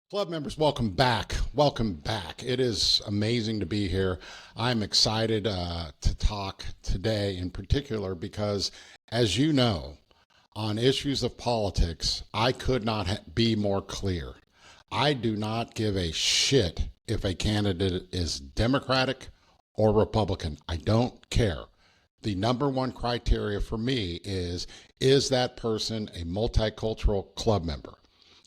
Club members, welcome back. Welcome back. It is amazing to be here. I'm excited to talk today in particular because, as you know, on issues of politics, I could not be more clear. I do not give a shit if a candidate is Democratic or Republican. I don't care. The number one criteria for me is that person a multicultural club member?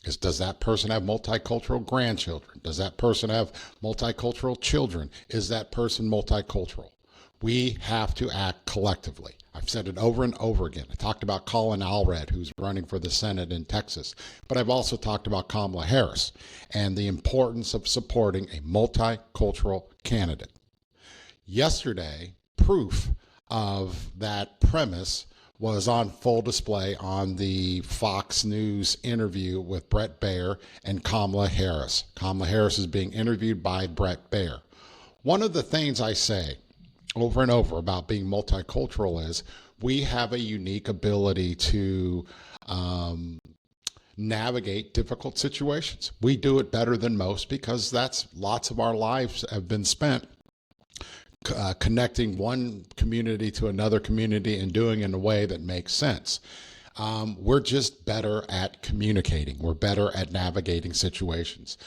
Does that person have multicultural grandchildren? Does that person have multicultural children? Is that person multicultural? We have to act collectively. I've said it over and over again. I talked about Colin Allred, who's running for the Senate in Texas, but I've also talked about Kamala Harris and the importance of supporting a multicultural candidate. Yesterday, proof of that premise was on full display on the Fox News interview with Baer and Kamala Harris. Kamala Harris is being interviewed by Baer. One of the things I say over and over about being multicultural is we have a unique ability to navigate difficult situations. We do it better than most because that's lots of our lives have been spent connecting one community to another community and doing it in a way that makes sense. We're just better at communicating. We're better at navigating situations.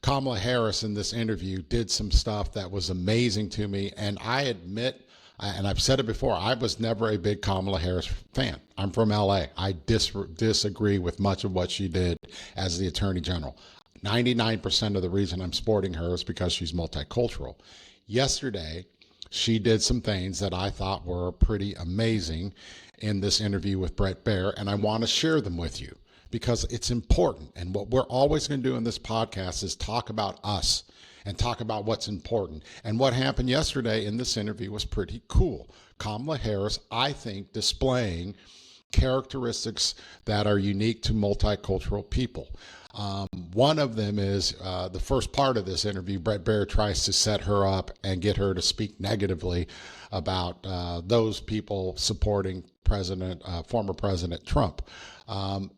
Kamala Harris in this interview did some stuff that was amazing to me. And I admit, and I've said it before, I was never a big Kamala Harris fan. I'm from LA. I disagree with much of what she did as the Attorney General. 99% of the reason I'm supporting her is because she's multicultural. Yesterday, she did some things that I thought were pretty amazing in this interview with Baer, and I want to share them with you because it's important. And what we're always going to do in this podcast is talk about us and talk about what's important. And what happened yesterday in this interview was pretty cool. Kamala Harris, I think, displaying characteristics that are unique to multicultural people. One of them is the first part of this interview. Baer tries to set her up and get her to speak negatively about those people supporting former President Trump.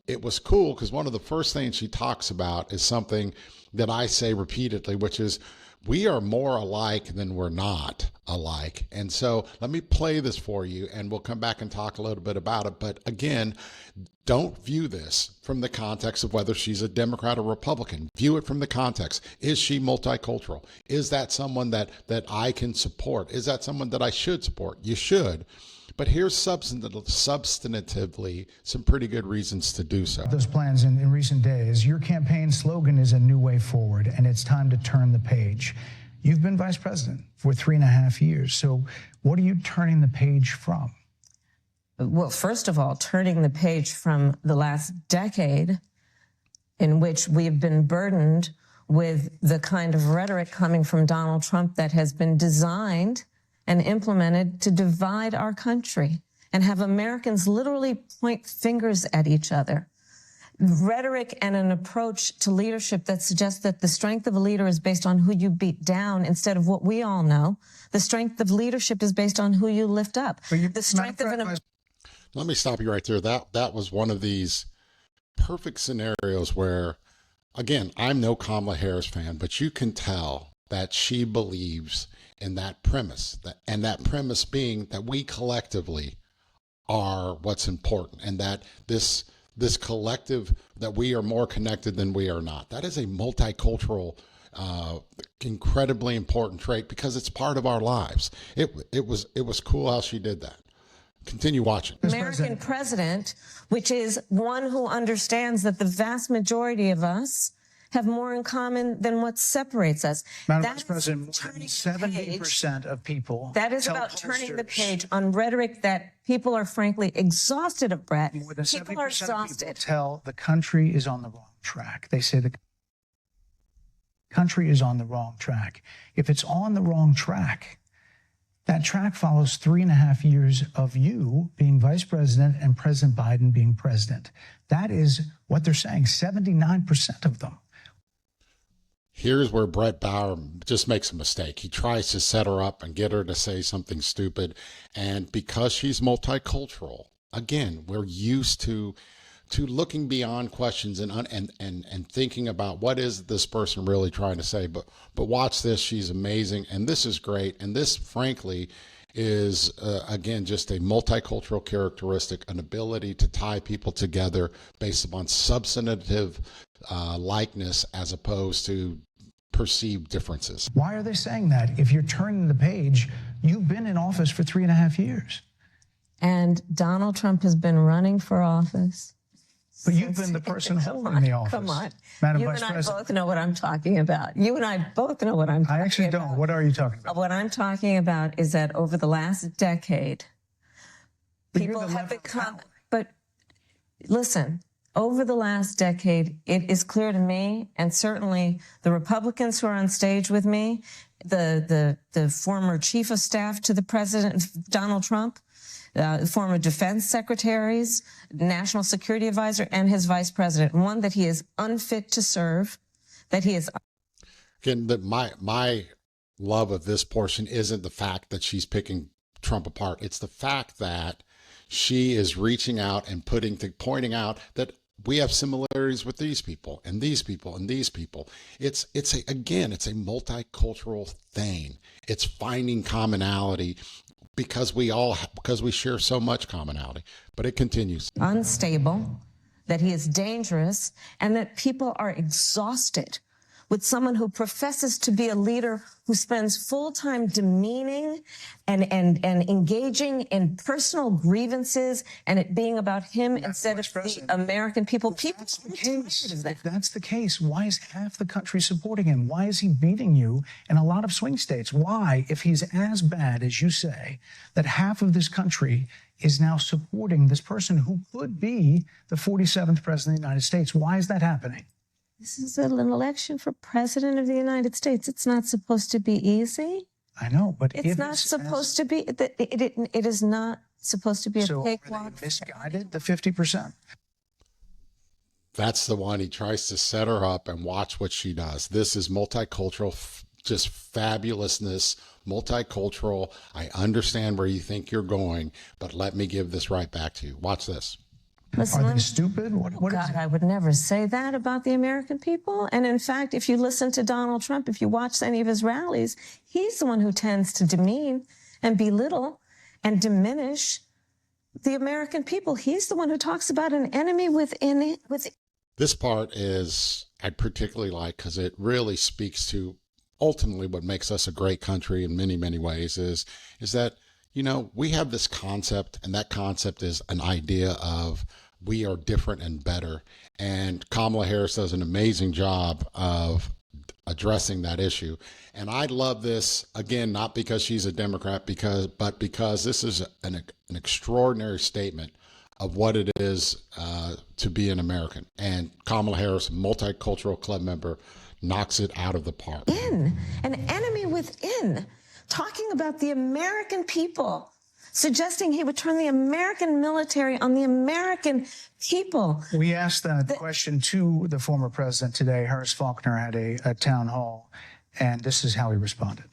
It was cool because one of the first things she talks about is something that I say repeatedly, which is we are more alike than we're not alike. And so let me play this for you and we'll come back and talk a little bit about it. But again, don't view this from the context of whether she's a Democrat or Republican. View it from the context. Is she multicultural? Is that someone that I can support? Is that someone that I should support? You should. But here's substantively some pretty good reasons to do so. Those plans in recent days, your campaign slogan is a new way forward, and it's time to turn the page. You've been vice president for 3.5 years. So what are you turning the page from? Well, first of all, turning the page from the last decade in which we've been burdened with the kind of rhetoric coming from Donald Trump that has been designed and implemented to divide our country and have Americans literally point fingers at each other. Rhetoric and an approach to leadership that suggests that the strength of a leader is based on who you beat down instead of what we all know. The strength of leadership is based on who you lift up. The strength of an... Let me stop you right there. That was one of these perfect scenarios where, again, I'm no Kamala Harris fan, but you can tell that she believes in that premise, and that premise being that we collectively are what's important, and that this collective, that we are more connected than we are not. That is a multicultural, incredibly important trait because it's part of our lives. It was cool how she did that. Continue watching. American president, which is one who understands that the vast majority of us have more in common than what separates us. Madam Vice President, 70% of people. That is about turning the page on rhetoric that people are frankly exhausted of, Brett. More than 70% People are exhausted. of people tell the country is on the wrong track. They say the country is on the wrong track. If it's on the wrong track, that track follows 3.5 years of you being vice president and President Biden being president. That is what they're saying, 79% of them. Here's where Baer just makes a mistake. He tries to set her up and get her to say something stupid. And because she's multicultural, again, we're used to to looking beyond questions and thinking about what is this person really trying to say. But watch this. She's amazing. And this is great. And this, frankly, is, again, just a multicultural characteristic, an ability to tie people together based upon substantive likeness as opposed to perceived differences. Why are they saying that? If you're turning the page, you've been in office for 3.5 years. And Donald Trump has been running for office. But you've been the person holding the office. Come on. Madam You Vice and I President. both know what I'm talking about. You and I both know what I'm talking about. I actually don't. What are you talking about? What I'm talking about is that over the last decade, But you're people the have lever of become, power. but listen, over the last decade, it is clear to me, and certainly the Republicans who are on stage with me, the former chief of staff to the president, Donald Trump, former defense secretaries, national security advisor, and his vice president, one that he is unfit to serve, that he is. Again, my love of this portion isn't the fact that she's picking Trump apart. It's the fact that she is reaching out and pointing out that we have similarities with these people and these people and these people. It's a multicultural thing. It's finding commonality because we share so much commonality. But it continues. Unstable, that he is dangerous, and that people are exhausted with someone who professes to be a leader who spends full time demeaning and engaging in personal grievances and it being about him instead of the American people. People are tired of that. If that's the case, why is half the country supporting him? Why is he beating you in a lot of swing states? Why, if he's as bad as you say, that half of this country is now supporting this person who could be the 47th president of the United States? Why is that happening? This is an election for president of the United States. It's not supposed to be easy. I know, but It's not supposed to be. It is not supposed to be a cakewalk. So are they misguided, the 50%? That's the one. He tries to set her up, and watch what she does. This is multicultural, just fabulousness, multicultural. I understand where you think you're going, but let me give this right back to you. Watch this. Listen, Are they stupid? What is God, it? I would never say that about the American people. And in fact, if you listen to Donald Trump, if you watch any of his rallies, he's the one who tends to demean and belittle and diminish the American people. He's the one who talks about an enemy within it. This part is I particularly like because it really speaks to ultimately what makes us a great country in many, many ways is that, you know, we have this concept, and that concept is an idea of we are different and better. And Kamala Harris does an amazing job of addressing that issue. And I love this, again, not because she's a Democrat, but because this is an extraordinary statement of what it is to be an American. And Kamala Harris, Multicultural Club member, knocks it out of the park. An enemy within, talking about the American people, suggesting he would turn the American military on the American people. We asked that question to the former president today. Harris Faulkner had a town hall, and this is how he responded.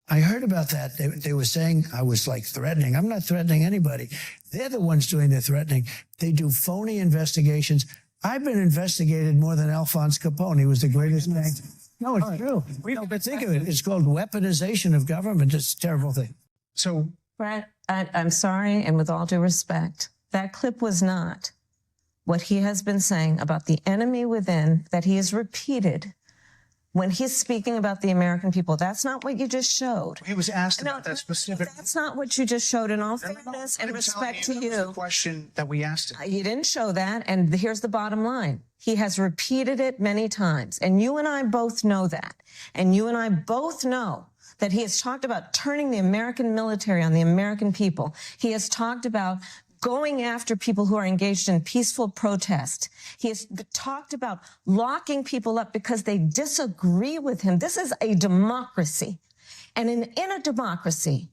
I heard about that. They were saying I was like threatening. I'm not threatening anybody. They're the ones doing the threatening. They do phony investigations. I've been investigated more than Alphonse Capone. He was the greatest man. No, it's true. No, but think of it. It's called weaponization of government. It's a terrible thing. So, Brett, I'm sorry, and with all due respect, that clip was not what he has been saying about the enemy within that he has repeated when he's speaking about the American people. That's not what you just showed. he was asked about that specific. That's not what you just showed. In all fairness and respect to That was the you, question that we asked him. you didn't show that. And here's the bottom line. He has repeated it many times. And you and I both know that. And you and I both know that he has talked about turning the American military on the American people. He has talked about going after people who are engaged in peaceful protest. He has talked about locking people up because they disagree with him. This is a democracy. And in a democracy,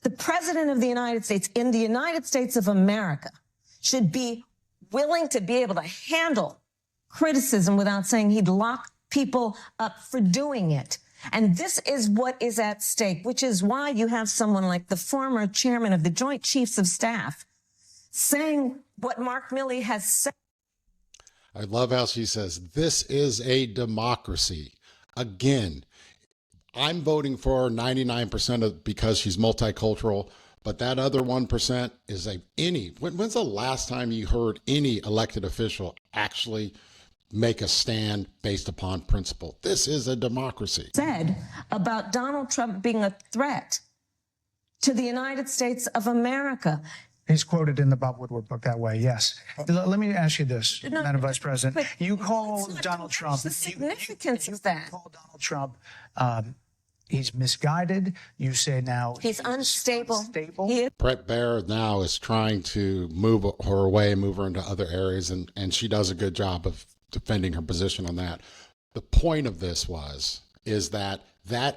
the president of the United States, in the United States of America, should be willing to be able to handle criticism without saying he'd lock people up for doing it. And this is what is at stake, which is why you have someone like the former chairman of the Joint Chiefs of Staff saying what Mark Milley has said. I love how she says, this is a democracy. Again, I'm voting for 99% of because she's multicultural, but that other 1% is when's the last time you heard any elected official actually make a stand based upon principle? This is a democracy. Said about Donald Trump being a threat to the United States of America. He's quoted in the Bob Woodward book that way, yes. Let me ask you this, No, Madam Vice President. but You call let's not Donald Trump. the significance of that. You call Donald Trump, he's misguided. You say now He's unstable. unstable. Brett Baer now is trying to move her away, move her into other areas, and she does a good job of defending her position on that. The point of this is that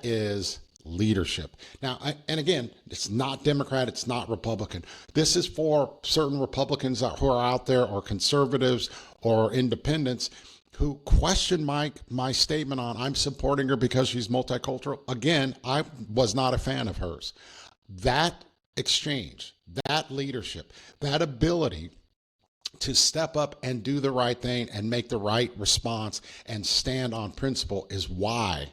is leadership. Now, and again, it's not Democrat, it's not Republican. This is for certain Republicans who are out there, or conservatives or independents who question my statement on I'm supporting her because she's multicultural. Again, I was not a fan of hers. That exchange, that leadership, that ability to step up and do the right thing and make the right response and stand on principle is why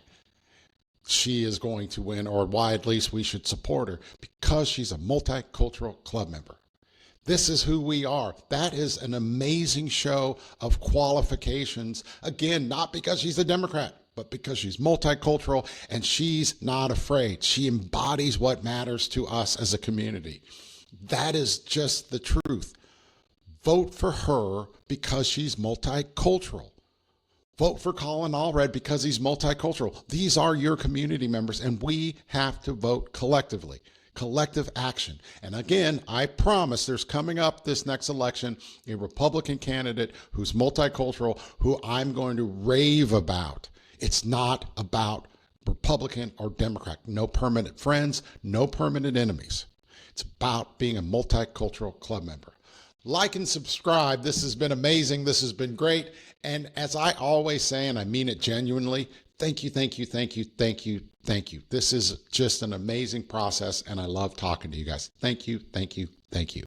she is going to win, or why at least we should support her, because she's a multicultural club member. This is who we are. That is an amazing show of qualifications. Again, not because she's a Democrat, but because she's multicultural and she's not afraid. She embodies what matters to us as a community. That is just the truth. Vote for her because she's multicultural. Vote for Colin Allred because he's multicultural. These are your community members, and we have to vote collectively. Collective action. And again, I promise there's coming up this next election a Republican candidate who's multicultural who I'm going to rave about. It's not about Republican or Democrat. No permanent friends, no permanent enemies. It's about being a multicultural club member. Like and subscribe. This has been amazing. This has been great. And as I always say, and I mean it genuinely, thank you, thank you, thank you, thank you, thank you. This is just an amazing process, and I love talking to you guys. Thank you, thank you, thank you.